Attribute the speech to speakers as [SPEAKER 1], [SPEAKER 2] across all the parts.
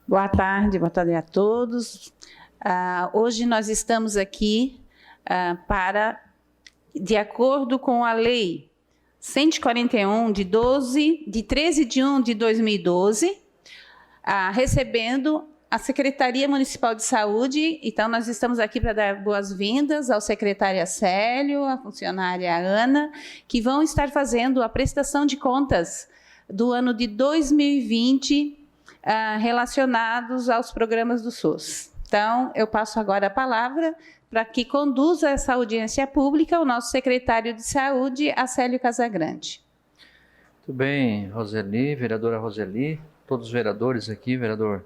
[SPEAKER 1] Boa tarde a todos. Hoje nós estamos aqui de acordo com a Lei 141, de 13 de 1 de 2012, recebendo a Secretaria Municipal de Saúde. Então, nós estamos aqui para dar boas-vindas ao secretário Acélio, à funcionária Ana, que vão estar fazendo a prestação de contas do ano de 2020, relacionados aos programas do SUS. Então, eu passo agora a palavra para que conduza essa audiência pública o nosso secretário de Saúde, Acélio Casagrande.
[SPEAKER 2] Muito bem, Roseli, vereadora Roseli, todos os vereadores aqui, vereador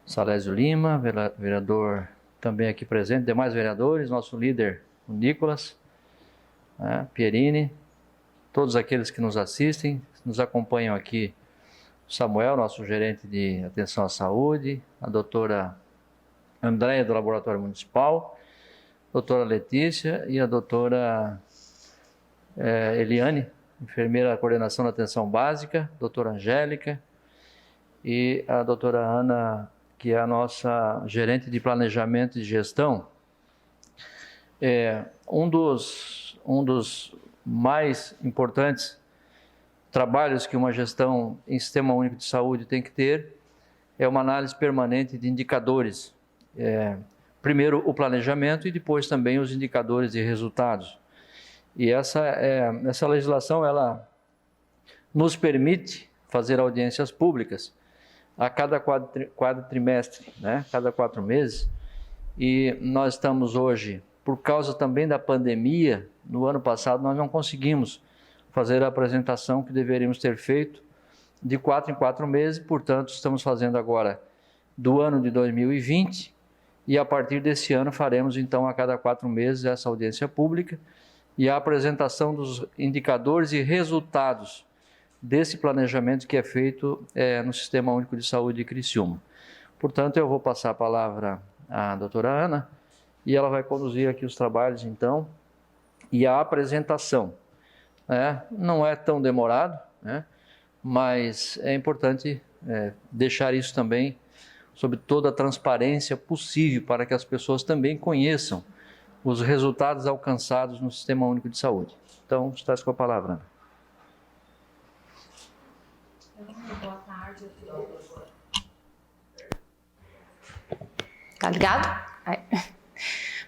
[SPEAKER 2] Salésio Lima, vereador também aqui presente, demais vereadores, nosso líder, o Nicolas, Pierini, todos aqueles que nos assistem, nos acompanham aqui, Samuel, nosso gerente de atenção à saúde, a doutora Andréia, do Laboratório Municipal, a doutora Letícia e a doutora Eliane, enfermeira da Coordenação da Atenção Básica, doutora Angélica e a doutora Ana, que é a nossa gerente de Planejamento e Gestão. Um dos mais importantes trabalhos que uma gestão em Sistema Único de Saúde tem que ter é uma análise permanente de indicadores. Primeiro o planejamento e depois também os indicadores de resultados. E essa legislação, ela nos permite fazer audiências públicas a cada quadrimestre, né? Cada 4 meses. E nós estamos hoje, por causa também da pandemia, no ano passado nós não conseguimos fazer a apresentação que deveríamos ter feito de 4 em 4 meses, portanto estamos fazendo agora do ano de 2020 e a partir desse ano faremos então a cada 4 meses essa audiência pública e a apresentação dos indicadores e resultados desse planejamento que é feito no Sistema Único de Saúde de Criciúma. Portanto, eu vou passar a palavra à doutora Ana e ela vai conduzir aqui os trabalhos então e a apresentação. Não é tão demorado, né? Mas é importante deixar isso também sob toda a transparência possível para que as pessoas também conheçam os resultados alcançados no Sistema Único de Saúde. Então, estás com a palavra, Ana.
[SPEAKER 3] Boa tarde a todos. Tá ligado?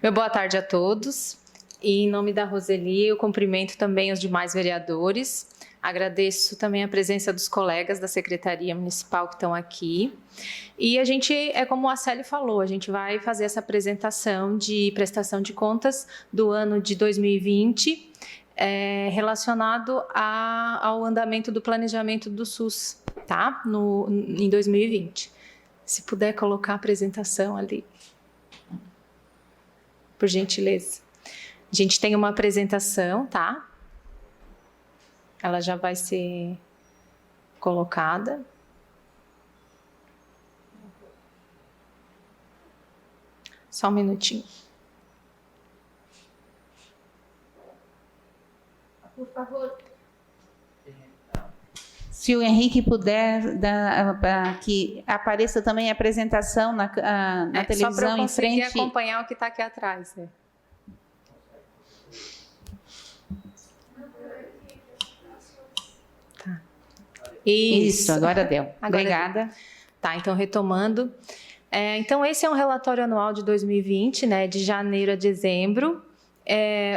[SPEAKER 3] Meu boa tarde a todos. E em nome da Roseli, eu cumprimento também os demais vereadores. Agradeço também a presença dos colegas da Secretaria Municipal que estão aqui. E a gente, como o Acélio falou, a gente vai fazer essa apresentação de prestação de contas do ano de 2020, relacionado ao andamento do planejamento do SUS, tá? Em 2020. Se puder colocar a apresentação ali, por gentileza. A gente tem uma apresentação, tá? Ela já vai ser colocada. Só um minutinho.
[SPEAKER 1] Por favor. Se o Henrique puder, para que apareça também a apresentação na televisão
[SPEAKER 3] só para eu
[SPEAKER 1] em frente.
[SPEAKER 3] acompanhar o que está aqui atrás. Tá.
[SPEAKER 1] Isso, agora deu. Obrigada.
[SPEAKER 3] Tá, então retomando. Então, esse é um relatório anual de 2020, né, de janeiro a dezembro.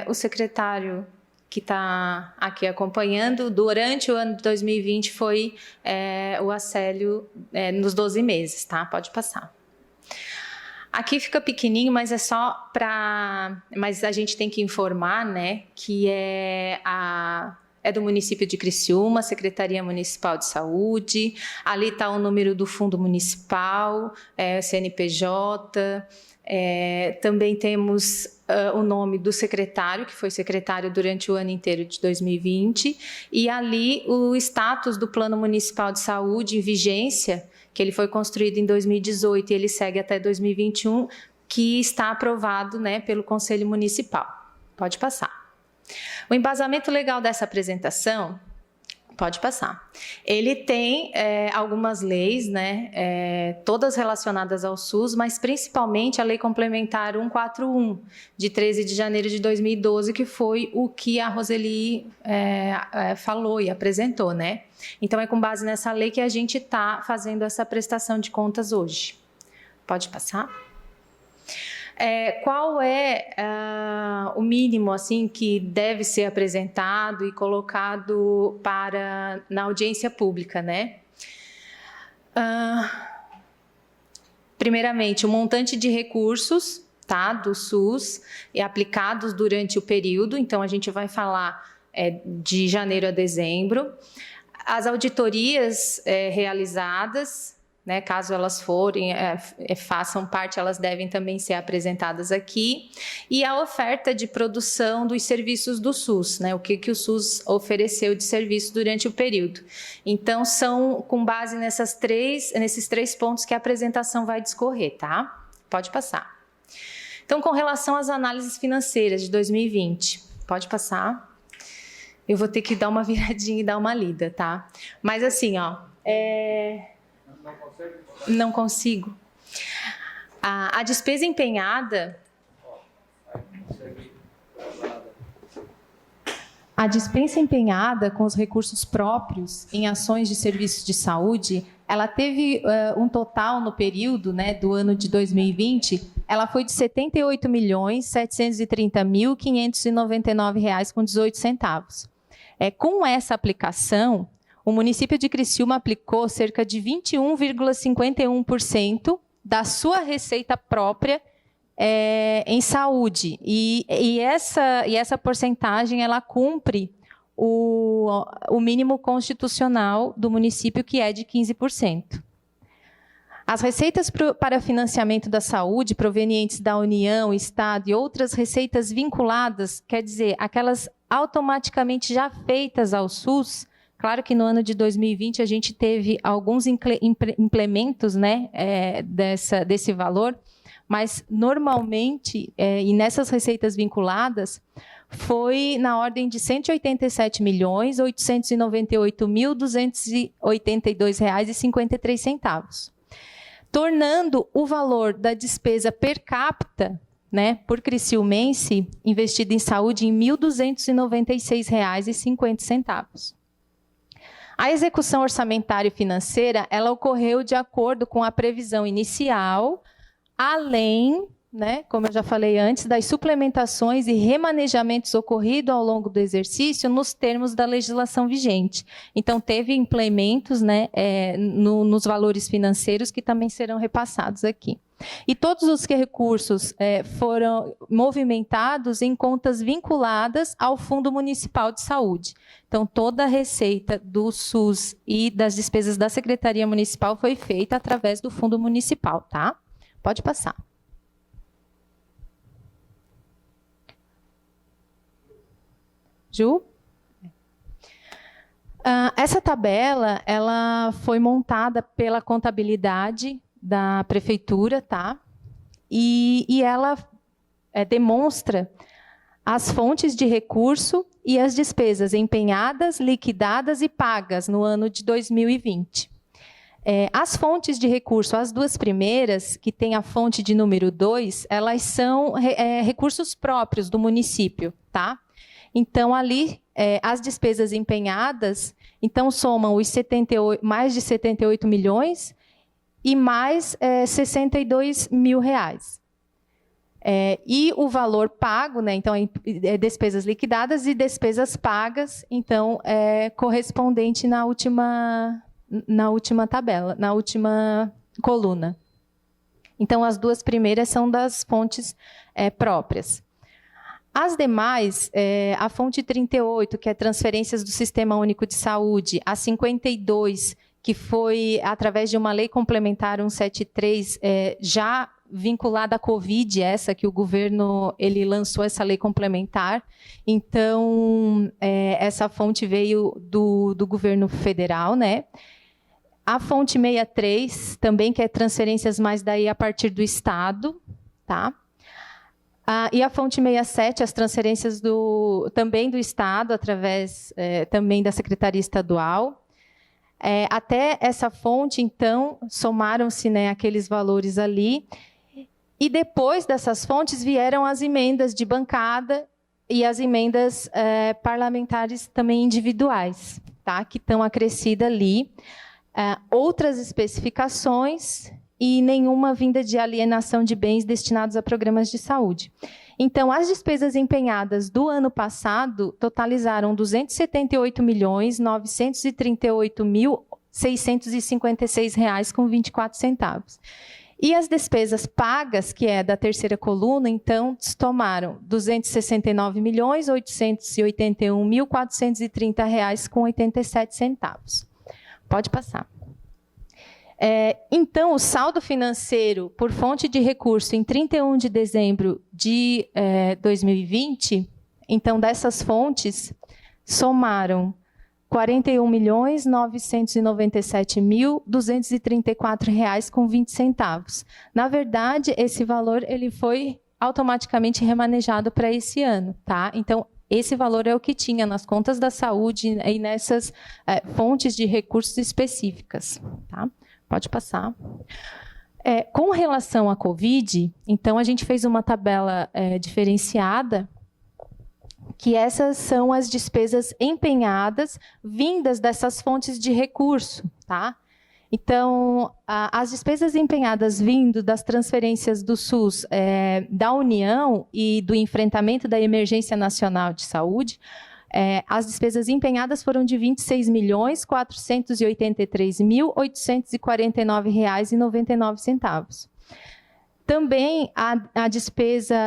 [SPEAKER 3] O secretário que está aqui acompanhando, durante o ano de 2020, foi o Acélio nos 12 meses, tá? Pode passar. Aqui fica pequenininho, mas é só para... Mas a gente tem que informar, né, que é do município de Criciúma, Secretaria Municipal de Saúde. Ali está o número do fundo municipal, CNPJ. Também temos o nome do secretário, que foi secretário durante o ano inteiro de 2020. E ali o status do Plano Municipal de Saúde em vigência, que ele foi construído em 2018 e ele segue até 2021, que está aprovado, né, pelo Conselho Municipal. Pode passar. O embasamento legal dessa apresentação Pode passar. Ele tem algumas leis, né, todas relacionadas ao SUS, mas principalmente a Lei Complementar 141, de 13 de janeiro de 2012, que foi o que a Roseli falou e apresentou, né? Então, é com base nessa lei que a gente está fazendo essa prestação de contas hoje. Pode passar? Qual é o mínimo assim que deve ser apresentado e colocado na audiência pública, né? Primeiramente, o montante de recursos, tá, do SUS e aplicados durante o período. Então, a gente vai falar de janeiro a dezembro. As auditorias realizadas, né, caso elas forem, façam parte, elas devem também ser apresentadas aqui. E a oferta de produção dos serviços do SUS, né, o que o SUS ofereceu de serviço durante o período. Então, são com base nesses três pontos que a apresentação vai discorrer, tá? Pode passar. Então, com relação às análises financeiras de 2020, pode passar. Eu vou ter que dar uma viradinha e dar uma lida, tá? Mas assim, ó... Não consigo. A despesa empenhada... A dispensa empenhada com os recursos próprios em ações de serviços de saúde, ela teve um total no período, né, do ano de 2020, ela foi de R$ 78.730.599,18. Com essa aplicação, o município de Criciúma aplicou cerca de 21,51% da sua receita própria em saúde. E essa porcentagem ela cumpre o mínimo constitucional do município, que é de 15%. As receitas para financiamento da saúde provenientes da União, Estado e outras receitas vinculadas, quer dizer, aquelas automaticamente já feitas ao SUS. Claro que no ano de 2020 a gente teve alguns implementos, né, desse valor, mas normalmente, e nessas receitas vinculadas, foi na ordem de R$ 187.898.282,53, tornando o valor da despesa per capita, né, por criciumense investido em saúde em R$ 1.296,50. A execução orçamentária e financeira, ela ocorreu de acordo com a previsão inicial, além, né, como eu já falei antes, das suplementações e remanejamentos ocorridos ao longo do exercício nos termos da legislação vigente. Então, teve implementos, né, nos valores financeiros que também serão repassados aqui. E todos os recursos foram movimentados em contas vinculadas ao Fundo Municipal de Saúde. Então, toda a receita do SUS e das despesas da Secretaria Municipal foi feita através do Fundo Municipal, tá? Pode passar. Ju? Essa tabela, ela foi montada pela contabilidade da prefeitura, tá? E ela demonstra as fontes de recurso e as despesas empenhadas, liquidadas e pagas no ano de 2020. As fontes de recurso, as duas primeiras, que tem a fonte de número 2, elas são recursos próprios do município, tá? Então, ali, as despesas empenhadas, então, somam mais de 78 milhões e mais R$62 mil. E o valor pago, né, então, despesas liquidadas e despesas pagas, então, correspondente na última tabela, na última coluna. Então, as duas primeiras são das fontes próprias. As demais, a fonte 38, que é transferências do Sistema Único de Saúde, a 52, que foi através de uma lei complementar 173, já vinculada à Covid, essa que o governo ele lançou essa lei complementar. Então, essa fonte veio do governo federal, né? A fonte 63, também, que é transferências mais daí a partir do Estado, tá? E a fonte 67, as transferências também do Estado, através também da Secretaria Estadual. Até essa fonte, então, somaram-se, né, aqueles valores ali. E depois dessas fontes vieram as emendas de bancada e as emendas parlamentares também individuais, tá, que estão acrescidas ali. Outras especificações e nenhuma vinda de alienação de bens destinados a programas de saúde. Então, as despesas empenhadas do ano passado totalizaram R$ 278.938.656,24. E as despesas pagas, que é da terceira coluna, então, tomaram R$ 269.881.430,87. Pode passar. Então, o saldo financeiro por fonte de recurso em 31 de dezembro de 2020, então, dessas fontes, somaram R$ 41.997.234,20. Na verdade, esse valor ele foi automaticamente remanejado para esse ano, tá? Então, esse valor é o que tinha nas contas da saúde e nessas fontes de recursos específicas, tá? Pode passar. Com relação à Covid, então, a gente fez uma tabela diferenciada, que essas são as despesas empenhadas vindas dessas fontes de recurso, tá? Então, as despesas empenhadas vindo das transferências do SUS, da União e do enfrentamento da emergência nacional de saúde, as despesas empenhadas foram de R$ 26.483.849,99. Também a despesa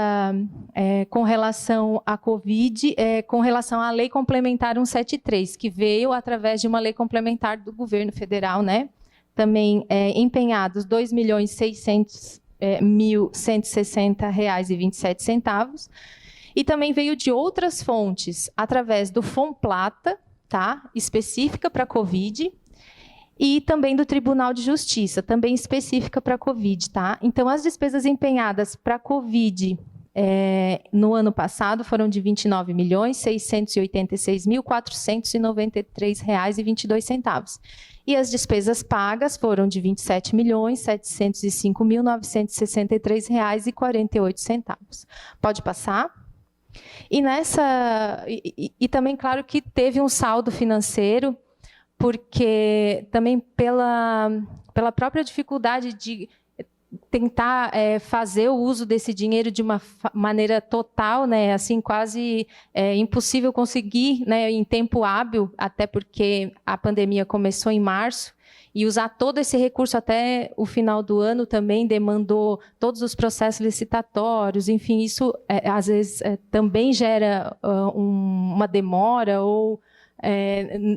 [SPEAKER 3] com relação à Covid, com relação à Lei Complementar 173, que veio através de uma lei complementar do governo federal, né? Também empenhados R$ 2.600.160,27. E também veio de outras fontes, através do Fomplata, tá? Específica para a Covid, e também do Tribunal de Justiça, também específica para a Covid, tá? Então, as despesas empenhadas para a Covid no ano passado foram de R$ 29.686.493,22. E as despesas pagas foram de R$ 27.705.963,48. Pode passar? E também, claro, que teve um saldo financeiro, porque também pela própria dificuldade de tentar fazer o uso desse dinheiro de uma maneira total, né, assim, quase impossível conseguir, né, em tempo hábil, até porque a pandemia começou em março, e usar todo esse recurso até o final do ano também demandou todos os processos licitatórios, enfim, isso às vezes também gera uma demora ou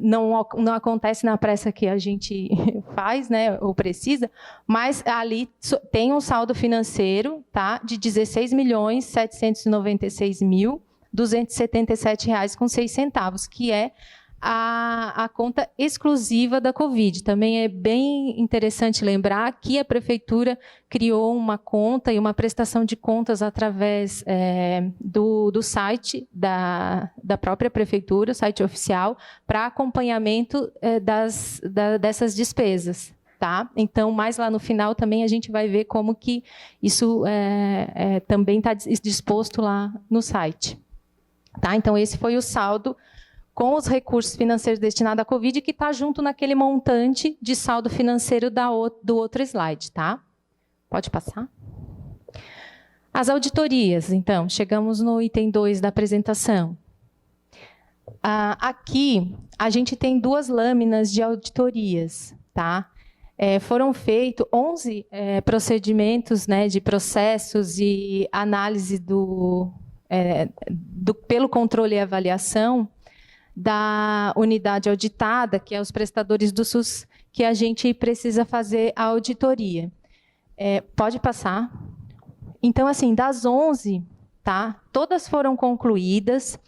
[SPEAKER 3] não acontece na pressa que a gente faz, né, ou precisa, mas ali tem um saldo financeiro, tá, de R$ 16.796.277,06, que é a conta exclusiva da Covid. Também é bem interessante lembrar que a Prefeitura criou uma conta e uma prestação de contas através do site da própria Prefeitura, site oficial, para acompanhamento dessas despesas. Tá? Então, mais lá no final também a gente vai ver como que isso também está disposto lá no site. Tá? Então, esse foi o saldo com os recursos financeiros destinados à Covid, que está junto naquele montante de saldo financeiro do outro slide. Tá? Pode passar. As auditorias, então, chegamos no item 2 da apresentação. Aqui, a gente tem 2 lâminas de auditorias. Tá? Foram feitos 11 procedimentos, né, de processos e análise pelo controle e avaliação da unidade auditada, que é os prestadores do SUS, que a gente precisa fazer a auditoria. Pode passar. Então, assim, das 11, tá, todas foram concluídas,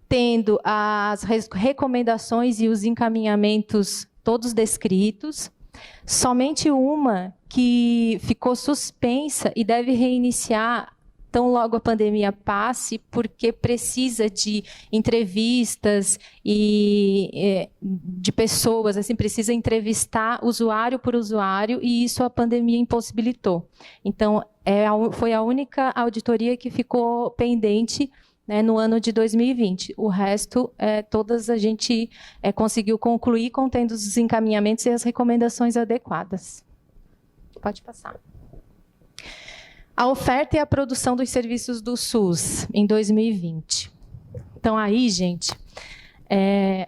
[SPEAKER 3] tendo as recomendações e os encaminhamentos todos descritos. Somente uma que ficou suspensa e deve reiniciar tão logo a pandemia passe, porque precisa de entrevistas e de pessoas, assim, precisa entrevistar usuário por usuário, e isso a pandemia impossibilitou. Então, foi a única auditoria que ficou pendente, né, no ano de 2020. O resto, todas a gente conseguiu concluir, contendo os encaminhamentos e as recomendações adequadas. Pode passar. A oferta e a produção dos serviços do SUS em 2020. Então, aí, gente,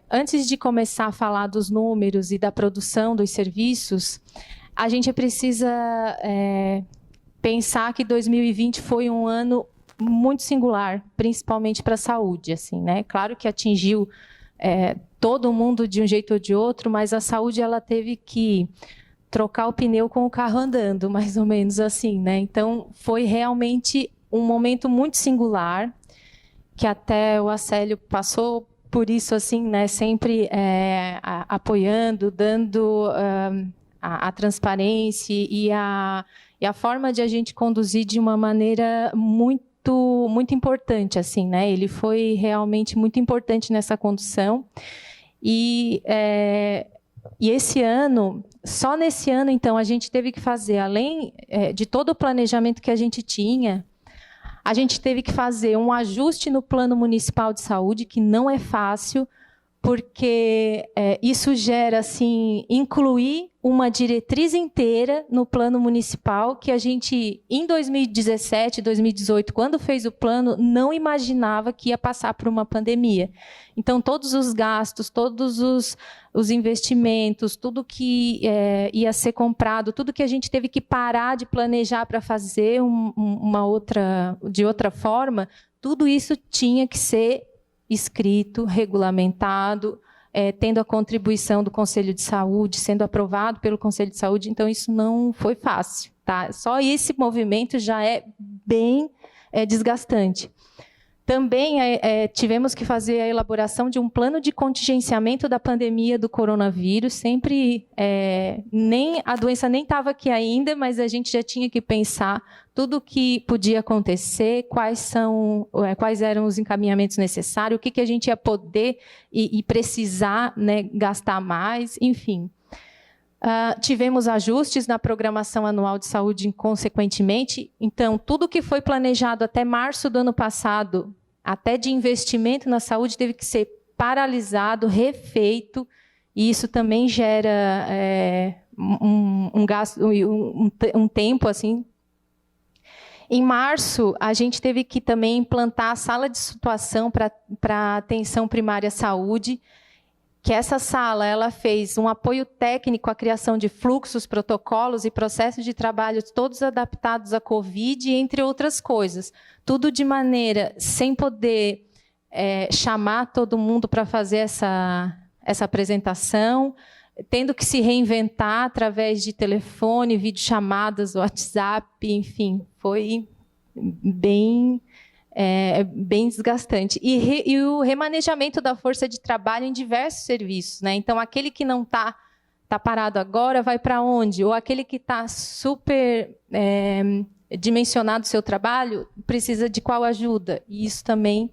[SPEAKER 3] antes de começar a falar dos números e da produção dos serviços, a gente precisa pensar que 2020 foi um ano muito singular, principalmente para a saúde, assim, né? Claro que atingiu todo mundo de um jeito ou de outro, mas a saúde ela teve que trocar o pneu com o carro andando, mais ou menos assim, né? Então, foi realmente um momento muito singular, que até o Acélio passou por isso, assim, né? Sempre apoiando, dando a transparência e a forma de a gente conduzir de uma maneira muito importante, assim, né? Ele foi realmente muito importante nessa condução. E esse ano, só nesse ano, então, a gente teve que fazer, além de todo o planejamento que a gente tinha, a gente teve que fazer um ajuste no Plano Municipal de Saúde, que não é fácil, porque isso gera, assim, incluir uma diretriz inteira no plano municipal que a gente, em 2017, 2018, quando fez o plano, não imaginava que ia passar por uma pandemia. Então, todos os gastos, todos os investimentos, tudo que ia ser comprado, tudo que a gente teve que parar de planejar para fazer de outra forma, tudo isso tinha que ser escrito, regulamentado, tendo a contribuição do Conselho de Saúde, sendo aprovado pelo Conselho de Saúde. Então, isso não foi fácil, tá? Só esse movimento já é bem desgastante. Também tivemos que fazer a elaboração de um plano de contingenciamento da pandemia do coronavírus. Sempre, a doença nem estava aqui ainda, mas a gente já tinha que pensar tudo o que podia acontecer, quais eram os encaminhamentos necessários, o que a gente ia poder e precisar, né, gastar mais, enfim. Tivemos ajustes na programação anual de saúde, consequentemente. Então, tudo que foi planejado até março do ano passado, até de investimento na saúde, teve que ser paralisado, refeito, e isso também gera um gasto, um tempo, assim. Em março, a gente teve que também implantar a sala de situação para atenção primária à saúde, que essa sala ela fez um apoio técnico à criação de fluxos, protocolos e processos de trabalho todos adaptados à Covid, entre outras coisas. Tudo de maneira sem poder chamar todo mundo para fazer essa apresentação, tendo que se reinventar através de telefone, videochamadas, WhatsApp, enfim, foi bem desgastante. E o remanejamento da força de trabalho em diversos serviços, né? Então, aquele que não está parado agora vai para onde? Ou aquele que está super dimensionado o seu trabalho precisa de qual ajuda? E isso também.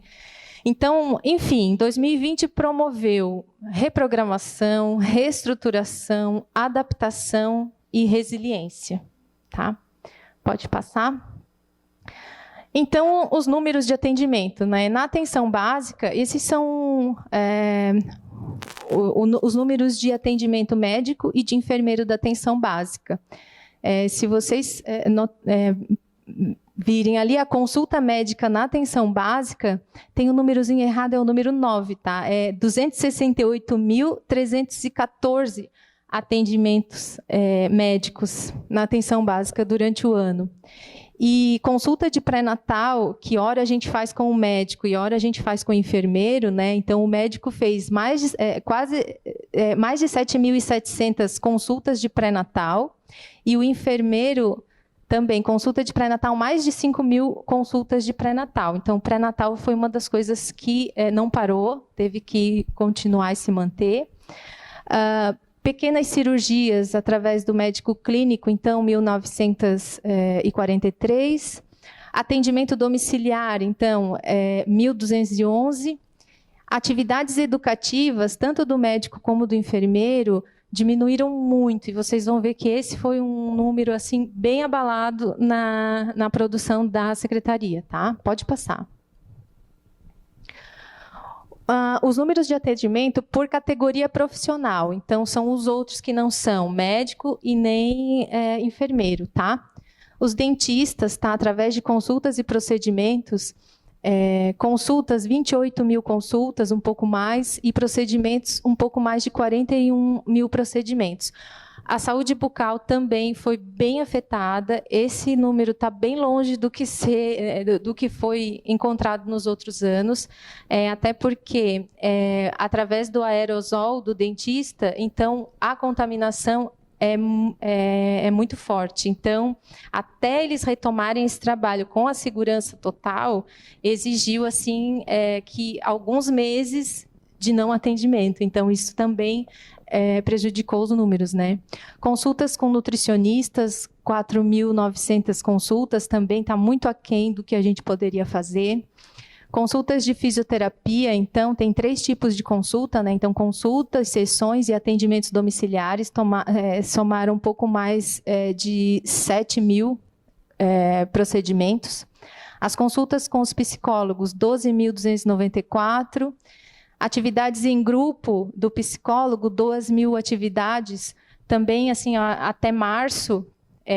[SPEAKER 3] Então, enfim, 2020 promoveu reprogramação, reestruturação, adaptação e resiliência. Tá? Pode passar. Então, os números de atendimento, né? Na atenção básica, esses são os números de atendimento médico e de enfermeiro da atenção básica. Se vocês virem ali a consulta médica na atenção básica, tem um númerozinho errado, é o número 9, tá? 268.314 atendimentos médicos na atenção básica durante o ano. E consulta de pré-natal, que hora a gente faz com o médico e hora a gente faz com o enfermeiro, né? Então, o médico fez mais de 7.700 consultas de pré-natal e o enfermeiro também, consulta de pré-natal, mais de 5.000 consultas de pré-natal. Então, o pré-natal foi uma das coisas que não parou, teve que continuar e se manter. Pequenas cirurgias através do médico clínico, então, 1.943. Atendimento domiciliar, então, 1.211. Atividades educativas, tanto do médico como do enfermeiro, diminuíram muito, e vocês vão ver que esse foi um número assim bem abalado na produção da secretaria, tá? Pode passar. Os números de atendimento por categoria profissional, então são os outros que não são médico e nem enfermeiro, tá? Os dentistas, tá? Através de consultas e procedimentos, consultas, 28 mil consultas, um pouco mais, e procedimentos, um pouco mais de 41 mil procedimentos. A saúde bucal também foi bem afetada. Esse número está bem longe do que foi encontrado nos outros anos, até porque, através do aerosol do dentista, então, a contaminação é muito forte. Então, até eles retomarem esse trabalho com a segurança total, exigiu assim que alguns meses de não atendimento. Então, isso também prejudicou os números, né? Consultas com nutricionistas, 4.900 consultas, também está muito aquém do que a gente poderia fazer. Consultas de fisioterapia, então, tem 3 tipos de consulta, né? Então, consultas, sessões e atendimentos domiciliares somaram um pouco mais de 7 mil procedimentos. As consultas com os psicólogos, 12.294. Atividades em grupo do psicólogo, 2.000 atividades. Também, assim, até março,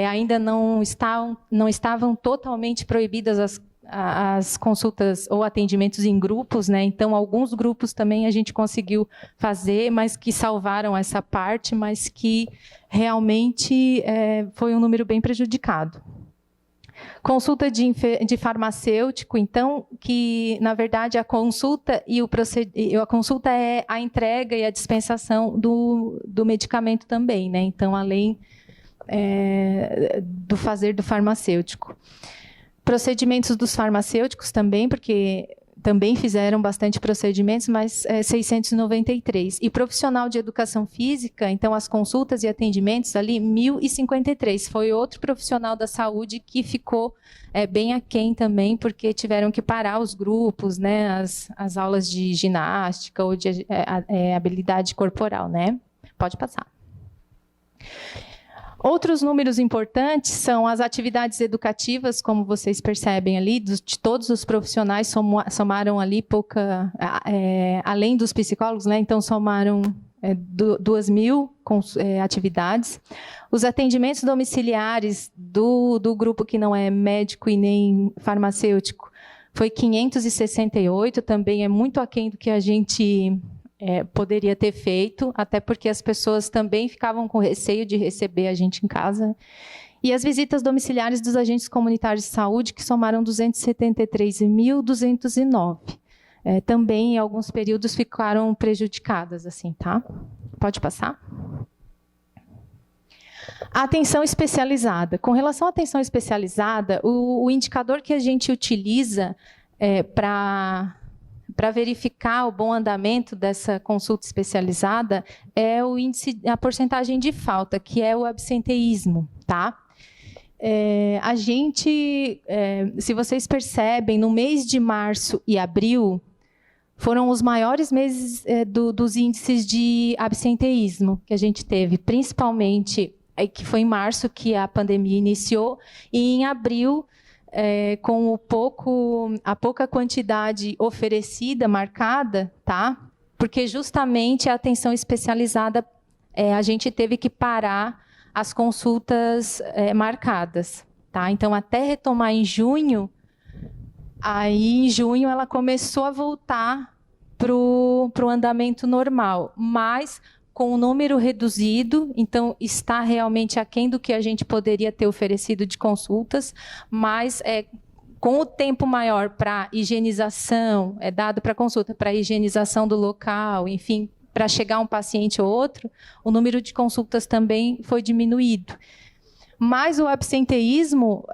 [SPEAKER 3] ainda não estavam totalmente proibidas as consultas ou atendimentos em grupos, né? Então, alguns grupos também a gente conseguiu fazer, mas que salvaram essa parte, mas que realmente foi um número bem prejudicado. Consulta de farmacêutico, então, que, na verdade, a consulta é a entrega e a dispensação do medicamento também, né? Então, além do fazer do farmacêutico. Procedimentos dos farmacêuticos também, porque também fizeram bastante procedimentos, mas 693. E profissional de educação física, então as consultas e atendimentos ali, 1.053. Foi outro profissional da saúde que ficou bem aquém também, porque tiveram que parar os grupos, né, as aulas de ginástica ou de habilidade corporal, né? Pode passar. Outros números importantes são as atividades educativas, como vocês percebem ali, de todos os profissionais somaram ali além dos psicólogos, né? Então somaram 2.000 atividades. Os atendimentos domiciliares do grupo que não é médico e nem farmacêutico foi 568, também é muito aquém do que a gente poderia ter feito, até porque as pessoas também ficavam com receio de receber a gente em casa. E as visitas domiciliares dos agentes comunitários de saúde, que somaram 273.209. Também, em alguns períodos, ficaram prejudicadas, assim, tá? Pode passar. A atenção especializada. Com relação à atenção especializada, o indicador que a gente utiliza para verificar o bom andamento dessa consulta especializada é o índice, a porcentagem de falta, que é o absenteísmo, tá? A gente, se vocês percebem, no mês de março e abril, foram os maiores meses dos índices de absenteísmo que a gente teve, principalmente, que foi em março que a pandemia iniciou, e em abril, com a pouca quantidade oferecida, marcada, tá? Porque justamente a atenção especializada, a gente teve que parar as consultas marcadas, tá? Então, até retomar em junho, aí em junho ela começou a voltar para o andamento normal, mas com um número reduzido, então está realmente aquém do que a gente poderia ter oferecido de consultas, mas com o tempo maior para higienização, dado para consulta, para higienização do local, enfim, para chegar um paciente ou outro, o número de consultas também foi diminuído. Mas o absenteísmo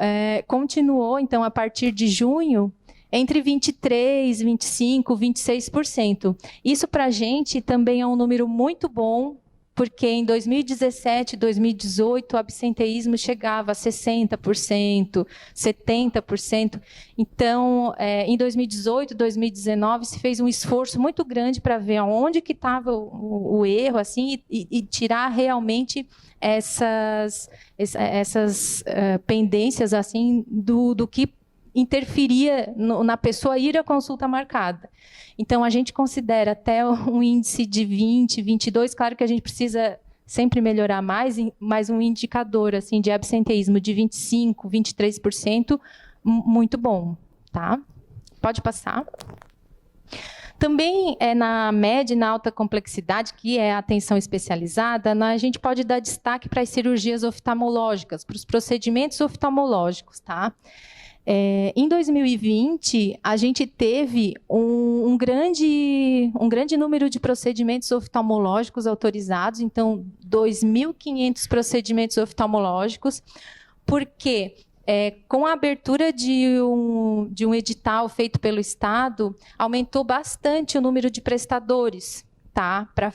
[SPEAKER 3] continuou, então, a partir de junho, entre 23%, 25%, 26%. Isso, para a gente, também é um número muito bom, porque em 2017, 2018, o absenteísmo chegava a 60%, 70%. Então, em 2018, 2019, se fez um esforço muito grande para ver onde que estava o erro, assim, e tirar realmente essas pendências assim do que interferia na pessoa ir à consulta marcada. Então, a gente considera até um índice de 20, 22, claro que a gente precisa sempre melhorar mais, mas um indicador assim, de absenteísmo de 25, 23%, muito bom. Tá? Pode passar. Também na média e na alta complexidade, que é a atenção especializada, a gente pode dar destaque para as cirurgias oftalmológicas, para os procedimentos oftalmológicos. Tá? Em 2020, a gente teve um grande número de procedimentos oftalmológicos autorizados, então 2.500 procedimentos oftalmológicos, porque com a abertura de um edital feito pelo Estado, aumentou bastante o número de prestadores, tá, para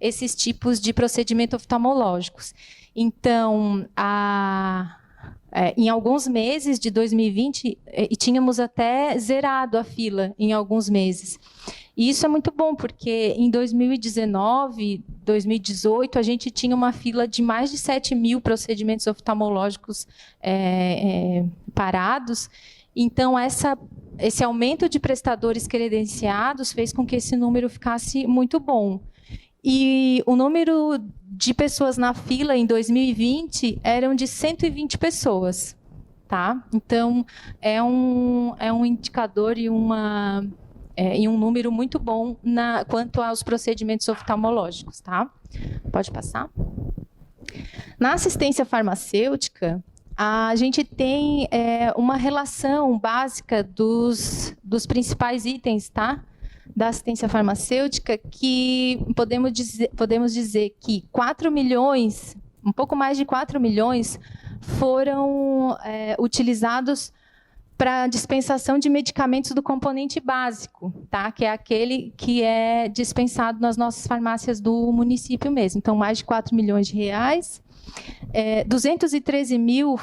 [SPEAKER 3] esses tipos de procedimentos oftalmológicos. Então, em alguns meses de 2020, tínhamos até zerado a fila em alguns meses. E isso é muito bom, porque em 2019, 2018, a gente tinha uma fila de mais de 7.000 procedimentos oftalmológicos parados. Então, esse aumento de prestadores credenciados fez com que esse número ficasse muito bom. E o número de pessoas na fila em 2020 eram de 120 pessoas. Tá? Então, é um indicador e um número muito bom quanto aos procedimentos oftalmológicos. Tá? Pode passar. Na assistência farmacêutica, a gente tem uma relação básica dos principais itens, tá? Da assistência farmacêutica, que podemos dizer que 4 milhões, um pouco mais de 4 milhões, foram utilizados para dispensação de medicamentos do componente básico, tá? Que é aquele que é dispensado nas nossas farmácias do município mesmo. Então, mais de 4 milhões de reais. 213 mil,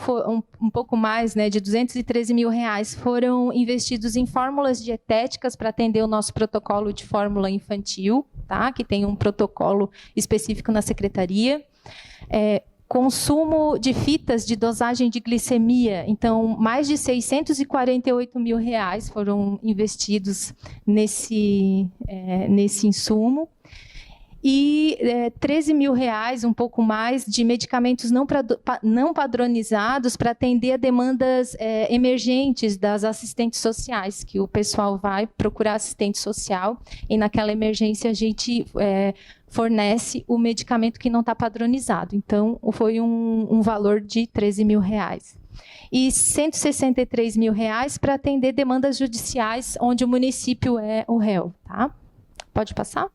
[SPEAKER 3] um pouco mais, né, de 213 mil reais foram investidos em fórmulas dietéticas para atender o nosso protocolo de fórmula infantil, tá? Que tem um protocolo específico na secretaria. Consumo de fitas de dosagem de glicemia, então mais de 648 mil reais foram investidos nesse insumo. E 13 mil reais, um pouco mais, de medicamentos não padronizados para atender a demandas emergentes das assistentes sociais, que o pessoal vai procurar assistente social e naquela emergência a gente fornece o medicamento que não está padronizado. Então, foi um valor de 13 mil reais. E 163 mil reais para atender demandas judiciais onde o município é o réu. Tá? Pode passar?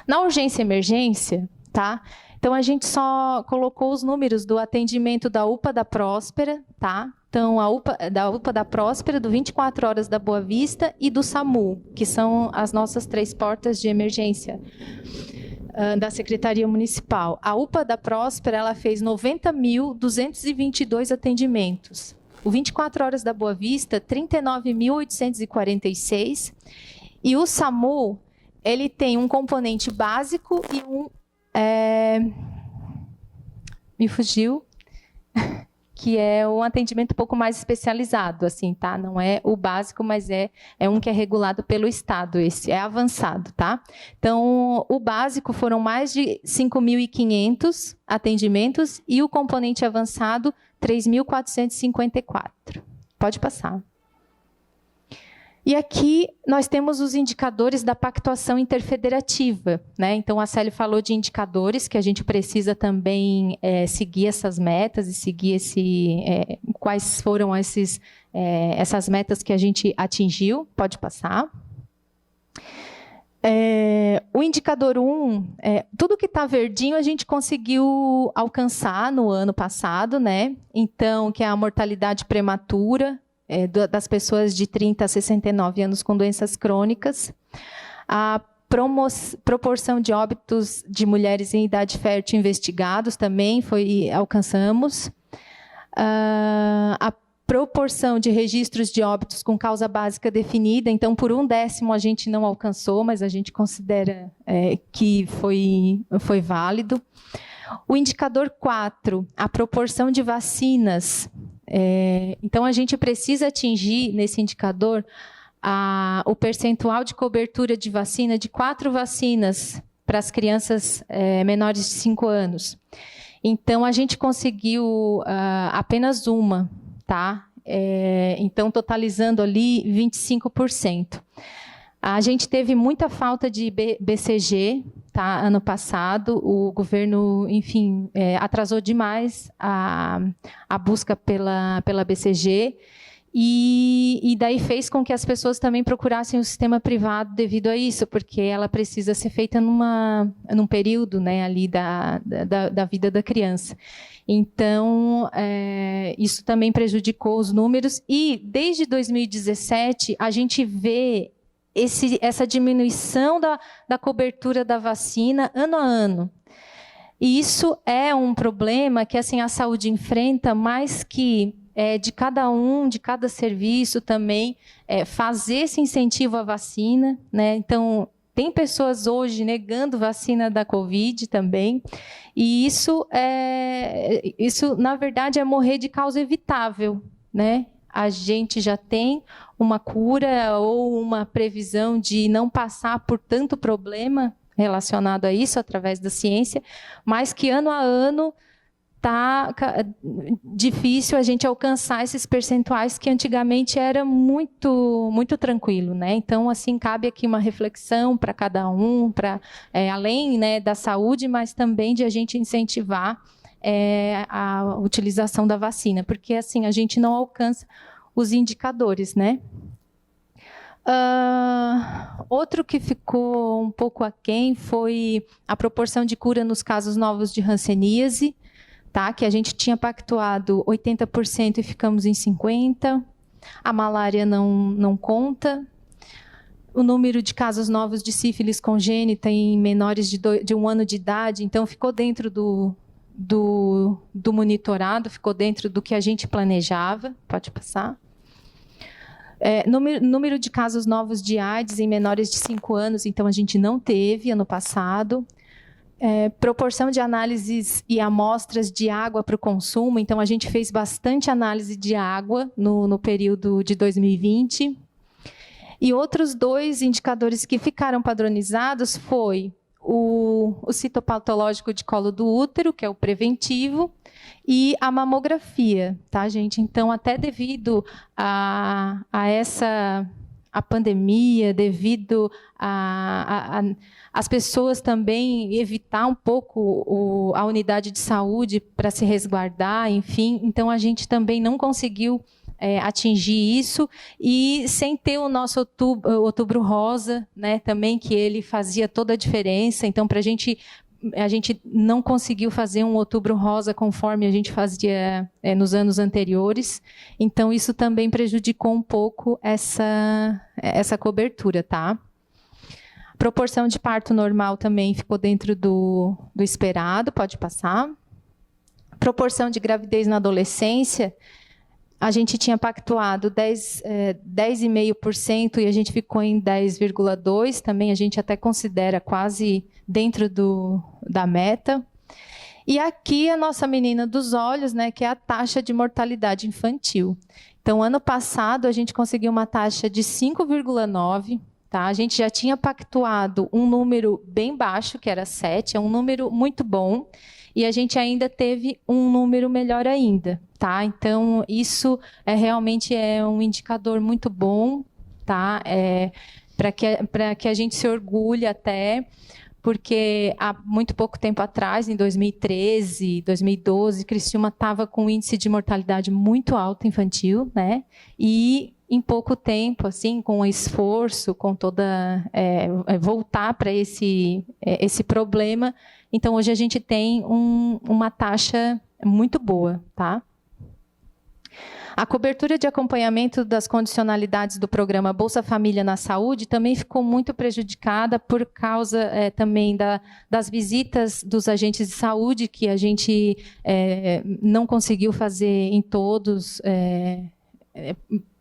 [SPEAKER 3] Na urgência e emergência, tá? Então, a gente só colocou os números do atendimento da UPA da Próspera, tá? Então, da UPA da Próspera, do 24 Horas da Boa Vista e do SAMU, que são as nossas 3 portas de emergência da Secretaria Municipal. A UPA da Próspera, ela fez 90.222 atendimentos. O 24 Horas da Boa Vista, 39.846. E o SAMU, ele tem um componente básico e me fugiu, que é um atendimento um pouco mais especializado, assim, tá? Não é o básico, mas é um que é regulado pelo Estado, esse é avançado, tá? Então, o básico foram mais de 5.500 atendimentos e o componente avançado, 3.454. Pode passar. E aqui nós temos os indicadores da pactuação interfederativa, né? Então, a Célia falou de indicadores que a gente precisa também seguir essas metas e seguir quais foram essas metas que a gente atingiu. Pode passar. O indicador 1, tudo que está verdinho a gente conseguiu alcançar no ano passado, né? Então, que é a mortalidade prematura, das pessoas de 30 a 69 anos com doenças crônicas. A proporção de óbitos de mulheres em idade fértil investigados também alcançamos. A proporção de registros de óbitos com causa básica definida, então, por 1/10 a gente não alcançou, mas a gente considera que foi válido. O indicador 4, a proporção de vacinas. Então, a gente precisa atingir, nesse indicador, o percentual de cobertura de vacina de 4 vacinas para as crianças menores de 5 anos. Então, a gente conseguiu apenas uma, tá? Então, totalizando ali 25%. A gente teve muita falta de BCG, tá? Ano passado, o governo, enfim, atrasou demais a busca pela BCG, e daí fez com que as pessoas também procurassem o sistema privado devido a isso, porque ela precisa ser feita num período, né, ali da vida da criança. Então, isso também prejudicou os números, e desde 2017 a gente vê essa diminuição da cobertura da vacina ano a ano. E isso é um problema que, assim, a saúde enfrenta, mas que de cada serviço também fazer esse incentivo à vacina, né? Então, tem pessoas hoje negando vacina da Covid também, e isso, na verdade, é morrer de causa evitável, né? A gente já tem uma cura ou uma previsão de não passar por tanto problema relacionado a isso através da ciência, mas que ano a ano está difícil a gente alcançar esses percentuais que antigamente era muito, muito tranquilo, né? Então, assim, cabe aqui uma reflexão para cada um, além, né, da saúde, mas também de a gente incentivar a utilização da vacina, porque assim a gente não alcança os indicadores, né? Outro que ficou um pouco aquém foi a proporção de cura nos casos novos de hanseníase, tá? Que a gente tinha pactuado 80% e ficamos em 50%. A malária não conta. O número de casos novos de sífilis congênita em menores de 1 ano de idade, então ficou dentro do monitorado, ficou dentro do que a gente planejava. Pode passar. Número de casos novos de AIDS em menores de 5 anos, então a gente não teve ano passado. Proporção de análises e amostras de água para o consumo, então a gente fez bastante análise de água no período de 2020. E outros 2 indicadores que ficaram padronizados foi o citopatológico de colo do útero, que é o preventivo, e a mamografia, tá, gente? Então, até devido a pandemia, devido as pessoas também evitar um pouco a unidade de saúde para se resguardar, enfim, então a gente também não conseguiu atingir isso, e sem ter o nosso outubro rosa, né, também, que ele fazia toda a diferença. Então, a gente não conseguiu fazer um outubro rosa conforme a gente fazia nos anos anteriores, então isso também prejudicou um pouco essa cobertura, tá? Proporção de parto normal também ficou dentro do esperado, pode passar. Proporção de gravidez na adolescência, a gente tinha pactuado 10,5% e a gente ficou em 10,2%, também a gente até considera quase dentro da meta. E aqui a nossa menina dos olhos, né, que é a taxa de mortalidade infantil. Então, ano passado, a gente conseguiu uma taxa de 5,9%. Tá? A gente já tinha pactuado um número bem baixo, que era 7, é um número muito bom, e a gente ainda teve um número melhor ainda. Tá? Então, isso realmente é um indicador muito bom, tá? Para que a gente se orgulhe até, porque há muito pouco tempo atrás, em 2013, 2012, Criciúma estava com um índice de mortalidade muito alto infantil, né? E em pouco tempo, assim, com esforço, com toda voltar para esse problema. Então, hoje a gente tem uma taxa muito boa, tá? A cobertura de acompanhamento das condicionalidades do programa Bolsa Família na Saúde também ficou muito prejudicada por causa também das visitas dos agentes de saúde, que a gente não conseguiu fazer em todos,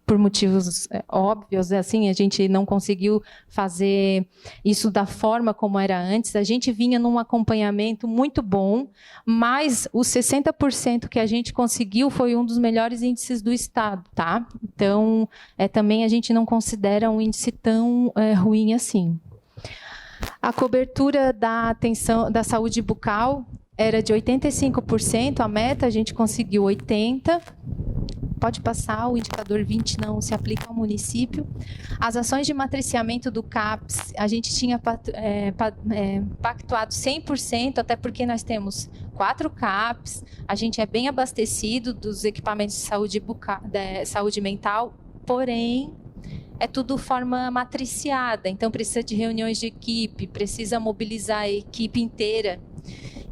[SPEAKER 3] por motivos óbvios, assim, a gente não conseguiu fazer isso da forma como era antes. A gente vinha num acompanhamento muito bom, mas os 60% que a gente conseguiu foi um dos melhores índices do Estado, tá? Então, também a gente não considera um índice tão ruim assim. A cobertura da atenção da saúde bucal era de 85%, a meta a gente conseguiu 80%. Pode passar, o indicador 20 não se aplica ao município. As ações de matriciamento do CAPS, a gente tinha pactuado 100%, até porque nós temos 4 CAPS, a gente é bem abastecido dos equipamentos de saúde mental, porém, é tudo forma matriciada, então precisa de reuniões de equipe, precisa mobilizar a equipe inteira.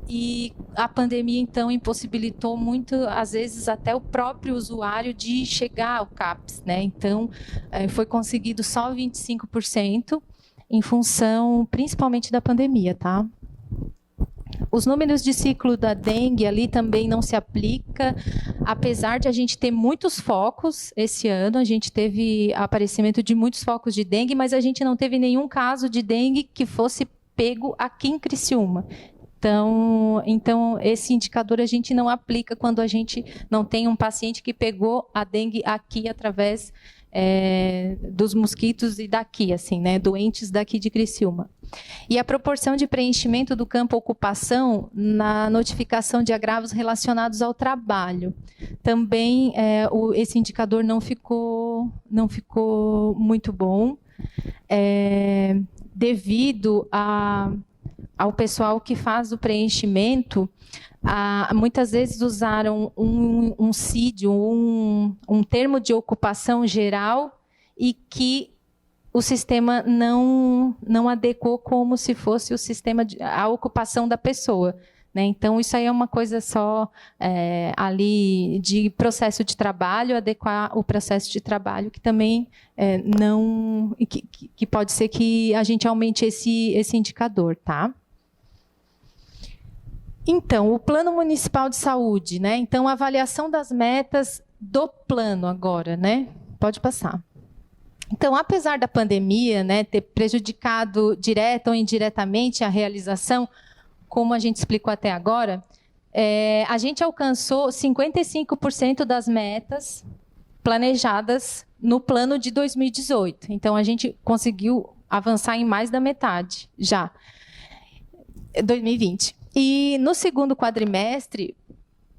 [SPEAKER 3] E a pandemia, então, impossibilitou muito, às vezes, até o próprio usuário de chegar ao CAPS, né? Então, foi conseguido só 25%, em função, principalmente, da pandemia, tá? Os números de ciclo da dengue ali também não se aplica, apesar de a gente ter muitos focos esse ano, a gente teve aparecimento de muitos focos de dengue, mas a gente não teve nenhum caso de dengue que fosse pego aqui em Criciúma. Então, esse indicador a gente não aplica quando a gente não tem um paciente que pegou a dengue aqui através dos mosquitos e daqui, assim, né, doentes daqui de Criciúma. E a proporção de preenchimento do campo ocupação na notificação de agravos relacionados ao trabalho. Também esse indicador não ficou muito bom, devido ao pessoal que faz o preenchimento, muitas vezes usaram um CID, um termo de ocupação geral, e que o sistema não adequou como se fosse o sistema a ocupação da pessoa, né? Então, isso aí é uma coisa só ali de processo de trabalho, adequar o processo de trabalho, que também que pode ser que a gente aumente esse indicador, tá? Então, o Plano Municipal de Saúde, né? Então, a avaliação das metas do plano agora, né? Pode passar. Então, apesar da pandemia, né, ter prejudicado direta ou indiretamente a realização, como a gente explicou até agora, a gente alcançou 55% das metas planejadas no plano de 2018. Então, a gente conseguiu avançar em mais da metade já, 2020. E no segundo quadrimestre,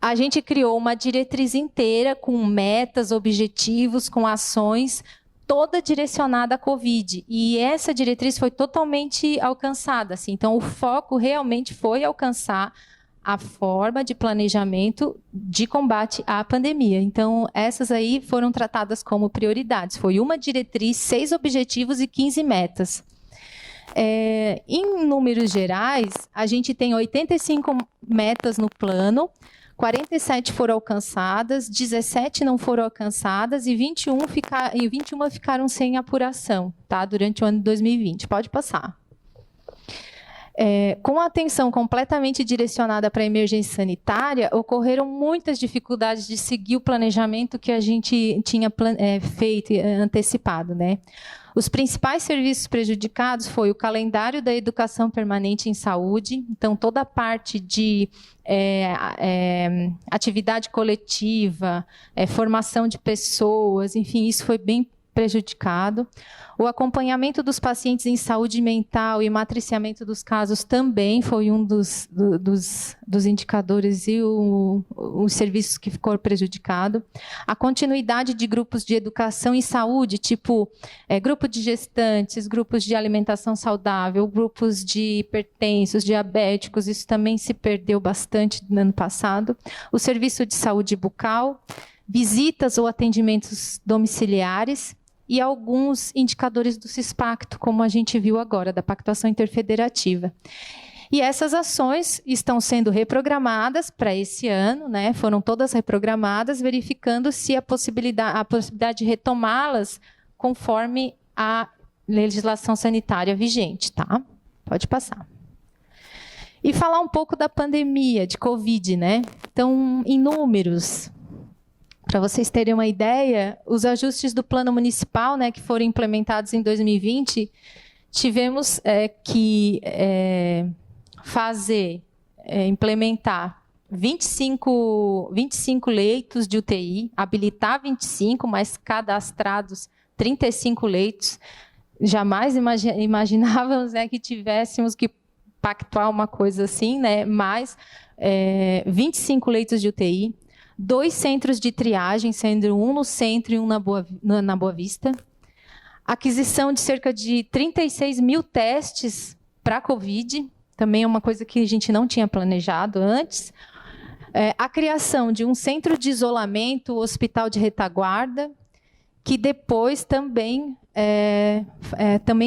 [SPEAKER 3] a gente criou uma diretriz inteira com metas, objetivos, com ações, toda direcionada à Covid. E essa diretriz foi totalmente alcançada, assim. Então, o foco realmente foi alcançar a forma de planejamento de combate à pandemia. Então, essas aí foram tratadas como prioridades. Foi uma diretriz, 6 objetivos e 15 metas. Em números gerais, a gente tem 85 metas no plano, 47 foram alcançadas, 17 não foram alcançadas e 21 ficaram sem apuração, tá? Durante o ano de 2020. Pode passar. Com a atenção completamente direcionada para a emergência sanitária, ocorreram muitas dificuldades de seguir o planejamento que a gente tinha feito, antecipado, né? Os principais serviços prejudicados foi o calendário da educação permanente em saúde, então toda a parte de atividade coletiva, formação de pessoas, enfim, isso foi bem prejudicado. O acompanhamento dos pacientes em saúde mental e matriciamento dos casos também foi um dos indicadores e os serviços que ficou prejudicado. A continuidade de grupos de educação em saúde, tipo grupo de gestantes, grupos de alimentação saudável, grupos de hipertensos, diabéticos, isso também se perdeu bastante no ano passado. O serviço de saúde bucal, visitas ou atendimentos domiciliares, e alguns indicadores do CISPACTO, como a gente viu agora, da pactuação interfederativa. E essas ações estão sendo reprogramadas para esse ano, né? Foram todas reprogramadas, verificando se a possibilidade de retomá-las conforme a legislação sanitária vigente, tá? Pode passar. E falar um pouco da pandemia de Covid, né? Então, em números, para vocês terem uma ideia, os ajustes do plano municipal, né, que foram implementados em 2020, tivemos que implementar 25 leitos de UTI, habilitar 25, mas cadastrados 35 leitos. Jamais imaginávamos, né, que tivéssemos que pactuar uma coisa assim, né, mas 25 leitos de UTI, 2 centros de triagem, sendo um no centro e um na Boa Vista, aquisição de cerca de 36 mil testes para a Covid, também é uma coisa que a gente não tinha planejado antes, a criação de um centro de isolamento, hospital de retaguarda, que depois também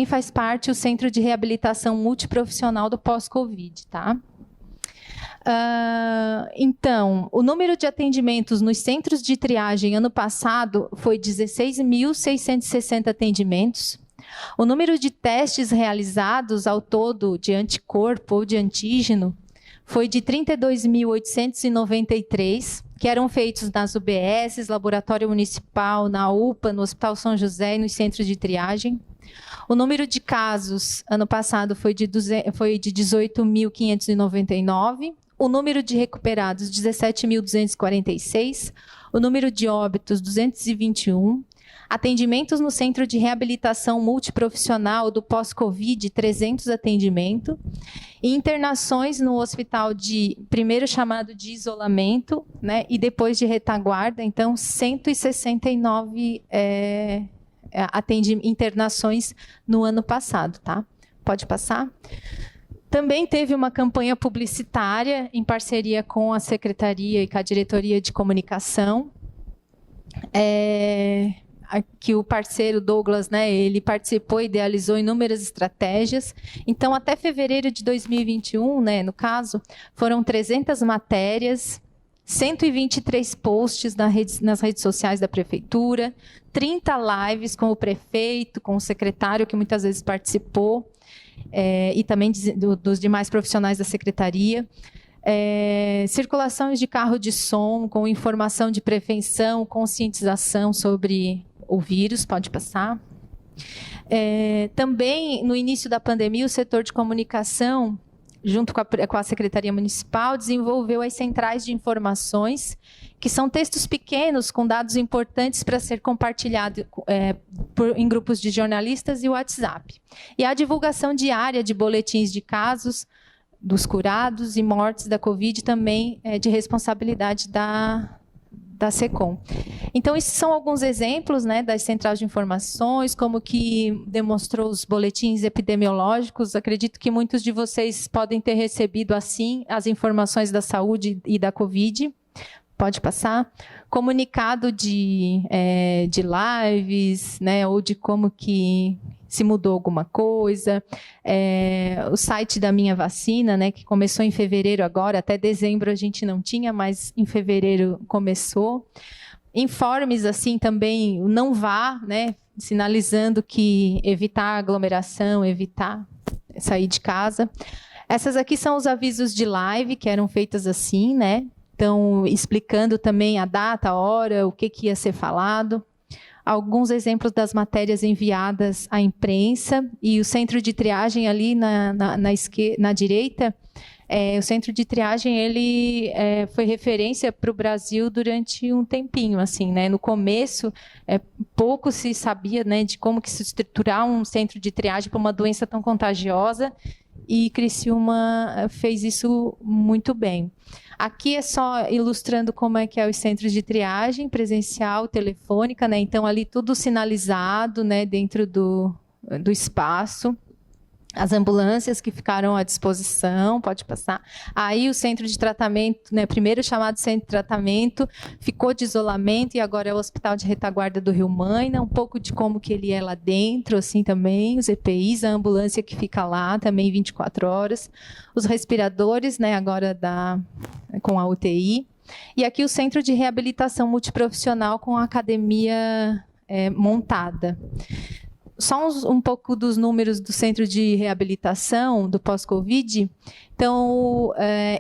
[SPEAKER 3] faz parte o Centro de Reabilitação Multiprofissional do Pós-Covid, tá? Então, o número de atendimentos nos centros de triagem ano passado foi 16.660 atendimentos. O número de testes realizados ao todo de anticorpo ou de antígeno foi de 32.893, que eram feitos nas UBS, Laboratório Municipal, na UPA, no Hospital São José e nos centros de triagem. O número de casos ano passado foi de 18.599, o número de recuperados 17.246, o número de óbitos 221, atendimentos no Centro de Reabilitação Multiprofissional do Pós-Covid 300 atendimentos, e internações no hospital primeiro chamado de isolamento, né, e depois de retaguarda, então 169 internações no ano passado, tá? Pode passar. Também teve uma campanha publicitária em parceria com a Secretaria e com a Diretoria de Comunicação, que o parceiro Douglas, né, ele participou e idealizou inúmeras estratégias. Então, até fevereiro de 2021, né, no caso, foram 300 matérias, 123 posts nas redes sociais da Prefeitura, 30 lives com o prefeito, com o secretário, que muitas vezes participou, e também dos demais profissionais da Secretaria. Circulações de carro de som, com informação de prevenção, conscientização sobre o vírus, pode passar. Também, no início da pandemia, o setor de comunicação, junto com a Secretaria Municipal, desenvolveu as centrais de informações, que são textos pequenos com dados importantes para ser compartilhado em grupos de jornalistas e WhatsApp. E a divulgação diária de boletins de casos dos curados e mortes da Covid também é de responsabilidade da SECOM. Então, esses são alguns exemplos, né, das centrais de informações, como que demonstrou os boletins epidemiológicos. Acredito que muitos de vocês podem ter recebido, assim, as informações da saúde e da Covid. Pode passar. Comunicado de lives, né, ou de como que se mudou alguma coisa. O site da Minha Vacina, né, que começou em fevereiro agora, até dezembro a gente não tinha, mas em fevereiro começou. Informes, assim, também, o não vá, né, sinalizando que evitar aglomeração, evitar sair de casa. Essas aqui são os avisos de live, que eram feitas assim, né, então, explicando também a data, a hora, o que ia ser falado. Alguns exemplos das matérias enviadas à imprensa, e o centro de triagem ali na direita, o centro de triagem ele foi referência para o Brasil durante um tempinho, assim, né? No começo, pouco se sabia, né, de como que se estruturar um centro de triagem para uma doença tão contagiosa, e Criciúma fez isso muito bem. Aqui é só ilustrando como é que é os centros de triagem, presencial, telefônica, né? Então, ali tudo sinalizado, né, dentro do espaço. as ambulâncias que ficaram à disposição, pode passar. Aí o centro de tratamento, né, primeiro chamado centro de tratamento, ficou de isolamento e agora é o Hospital de Retaguarda do Rio Maina, um pouco de como que ele é lá dentro, assim também, os EPIs, a ambulância que fica lá também 24 horas, os respiradores, né, agora com a UTI, e aqui o centro de reabilitação multiprofissional com a academia montada. Só um pouco dos números do centro de reabilitação do pós-Covid. Então,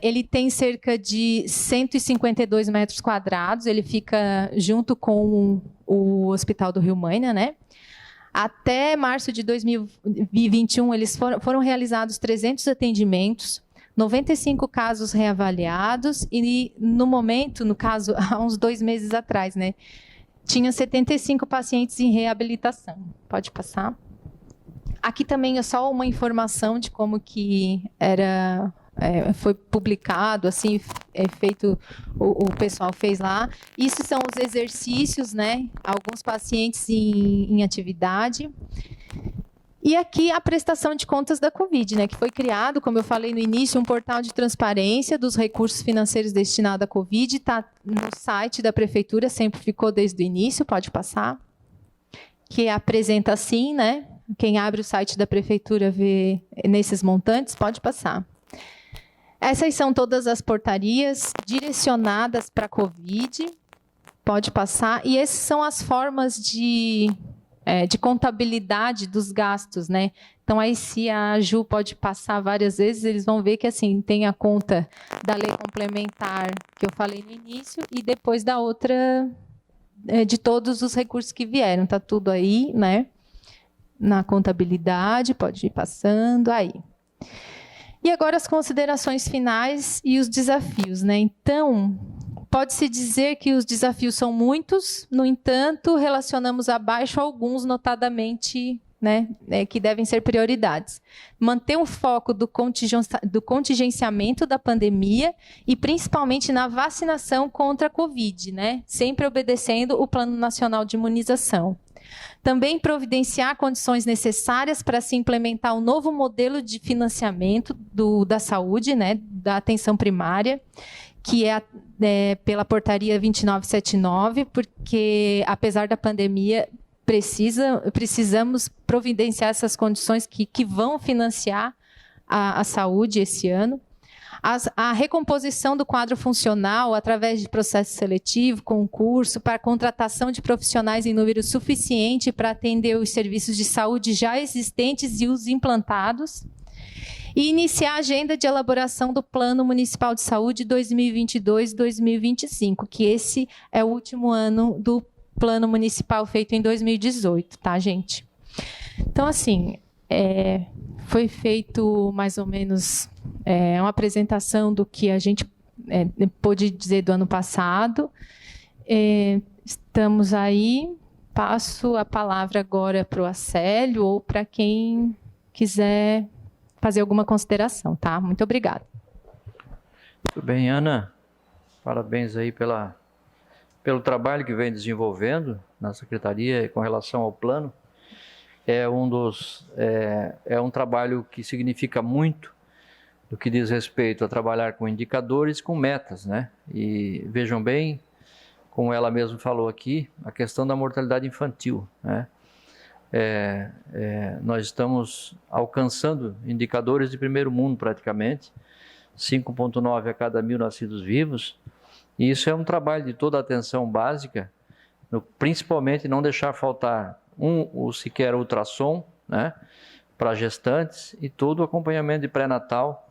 [SPEAKER 3] ele tem cerca de 152 metros quadrados, ele fica junto com o Hospital do Rio Maina, né? Até março de 2021, eles foram realizados 300 atendimentos, 95 casos reavaliados, e no momento, no caso, há uns 2 meses atrás, né? Tinha 75 pacientes em reabilitação. Pode passar. Aqui também é só uma informação de como que foi publicado, assim, feito, o pessoal fez lá. Isso são os exercícios, né? Alguns pacientes em atividade. E aqui a prestação de contas da Covid, né, que foi criado, como eu falei no início, um portal de transparência dos recursos financeiros destinados à Covid, está no site da Prefeitura, sempre ficou desde o início, pode passar, que apresenta assim, né, quem abre o site da Prefeitura vê nesses montantes, pode passar. Essas são todas as portarias direcionadas para a Covid, pode passar, e essas são as formas de contabilidade dos gastos, né? Então, aí, se a Ju pode passar várias vezes, eles vão ver que, assim, tem a conta da lei complementar que eu falei no início e depois da outra, de todos os recursos que vieram. Está tudo aí, né? Na contabilidade, pode ir passando aí. E agora as considerações finais e os desafios, né? Então, pode-se dizer que os desafios são muitos, no entanto, relacionamos abaixo alguns, notadamente, né, que devem ser prioridades. Manter o foco do contingenciamento da pandemia e, principalmente, na vacinação contra a Covid, né, sempre obedecendo o Plano Nacional de Imunização. Também providenciar condições necessárias para se implementar um novo modelo de financiamento da saúde, né, da atenção primária, que é pela portaria 2979, porque, apesar da pandemia, precisamos providenciar essas condições que vão financiar a saúde esse ano. A recomposição do quadro funcional através de processo seletivo, concurso, para contratação de profissionais em número suficiente para atender os serviços de saúde já existentes e os implantados. E iniciar a agenda de elaboração do Plano Municipal de Saúde 2022-2025, que esse é o último ano do Plano Municipal feito em 2018, tá, gente? Então, assim, foi feito mais ou menos uma apresentação do que a gente pôde dizer do ano passado. Estamos aí. Passo a palavra agora para o Acélio ou para quem quiser fazer alguma consideração, tá? Muito obrigada.
[SPEAKER 2] Muito bem, Ana. Parabéns aí pelo trabalho que vem desenvolvendo na Secretaria com relação ao plano. É um trabalho que significa muito no que diz respeito a trabalhar com indicadores, com metas, né? E vejam bem, como ela mesma falou aqui, a questão da mortalidade infantil, né? Nós estamos alcançando indicadores de primeiro mundo praticamente, 5,9 a cada 1.000 nascidos vivos, e isso é um trabalho de toda a atenção básica, principalmente não deixar faltar ou sequer ultrassom, né, para gestantes e todo o acompanhamento de pré-natal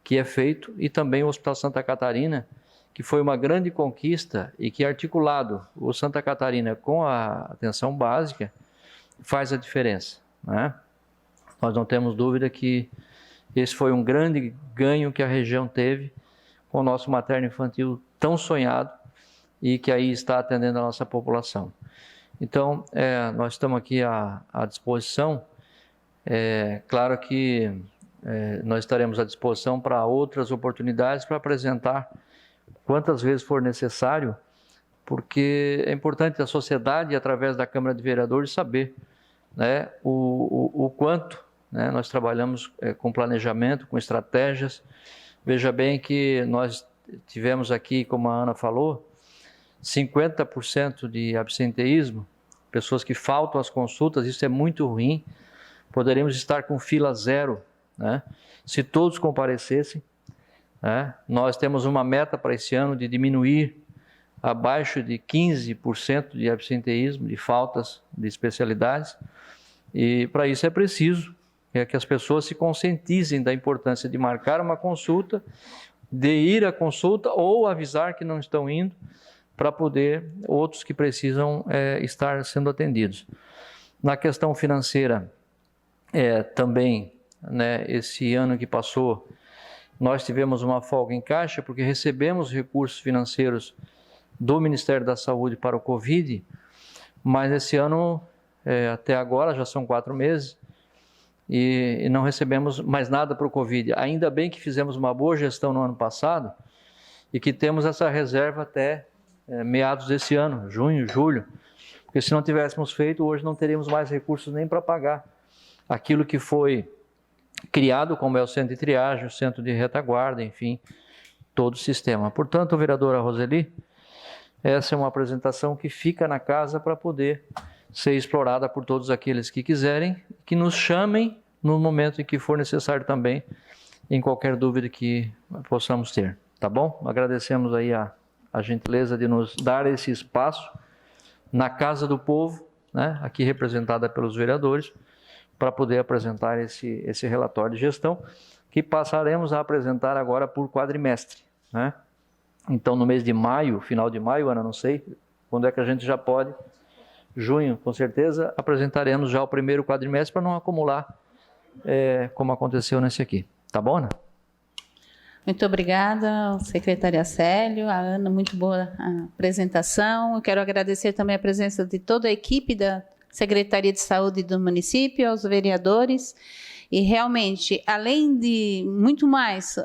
[SPEAKER 2] que é feito, e também o Hospital Santa Catarina, que foi uma grande conquista e que, articulado o Santa Catarina com a atenção básica, faz a diferença, né? Nós não temos dúvida que esse foi um grande ganho que a região teve com o nosso materno-infantil tão sonhado e que aí está atendendo a nossa população. Então, nós estamos aqui à disposição. Claro que nós estaremos à disposição para outras oportunidades para apresentar quantas vezes for necessário, porque é importante a sociedade, através da Câmara de Vereadores, saber, né, o quanto, né? Nós trabalhamos com planejamento, com estratégias. Veja bem que nós tivemos aqui, como a Ana falou, 50% de absenteísmo, pessoas que faltam às consultas, isso é muito ruim. Poderíamos estar com fila zero, né? Se todos comparecessem, né? Nós temos uma meta para esse ano de diminuir abaixo de 15% de absenteísmo, de faltas de especialidades, e para isso é preciso que as pessoas se conscientizem da importância de marcar uma consulta, de ir à consulta ou avisar que não estão indo, para poder outros que precisam estar sendo atendidos. Na questão financeira, também, né, esse ano que passou, nós tivemos uma folga em caixa porque recebemos recursos financeiros do Ministério da Saúde para o Covid, mas esse ano, até agora, já são 4 meses, e não recebemos mais nada para o Covid. Ainda bem que fizemos uma boa gestão no ano passado e que temos essa reserva até meados desse ano, junho, julho, porque se não tivéssemos feito, hoje não teríamos mais recursos nem para pagar aquilo que foi criado, como é o centro de triagem, o centro de retaguarda, enfim, todo o sistema. Portanto, vereadora Roseli, essa é uma apresentação que fica na casa para poder ser explorada por todos aqueles que quiserem, que nos chamem no momento em que for necessário também, em qualquer dúvida que possamos ter, tá bom? Agradecemos aí a gentileza de nos dar esse espaço na Casa do Povo, né, aqui representada pelos vereadores, para poder apresentar esse relatório de gestão, que passaremos a apresentar agora por quadrimestre, né? Então, no mês de maio, final de maio, Ana, não sei, quando é que a gente já pode, junho, com certeza, apresentaremos já o primeiro quadrimestre para não acumular, como aconteceu nesse aqui. Tá bom, Ana?
[SPEAKER 1] Muito obrigada, secretária Célio, a Ana, muito boa a apresentação. Eu quero agradecer também a presença de toda a equipe da Secretaria de Saúde do município, aos vereadores. E realmente, além de muito mais,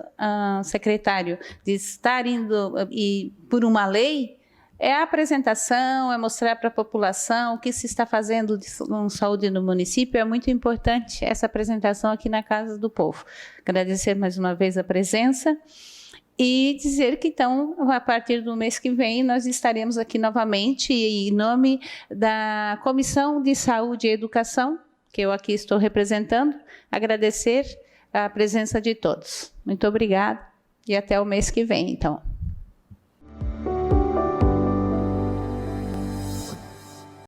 [SPEAKER 1] secretário, de estar indo e por uma lei, é a apresentação, é mostrar para a população o que se está fazendo de saúde no município. É muito importante essa apresentação aqui na Casa do Povo. Agradecer mais uma vez a presença e dizer que, então, a partir do mês que vem, nós estaremos aqui novamente em nome da Comissão de Saúde e Educação, que eu aqui estou representando, agradecer a presença de todos. Muito obrigada e até o mês que vem, então.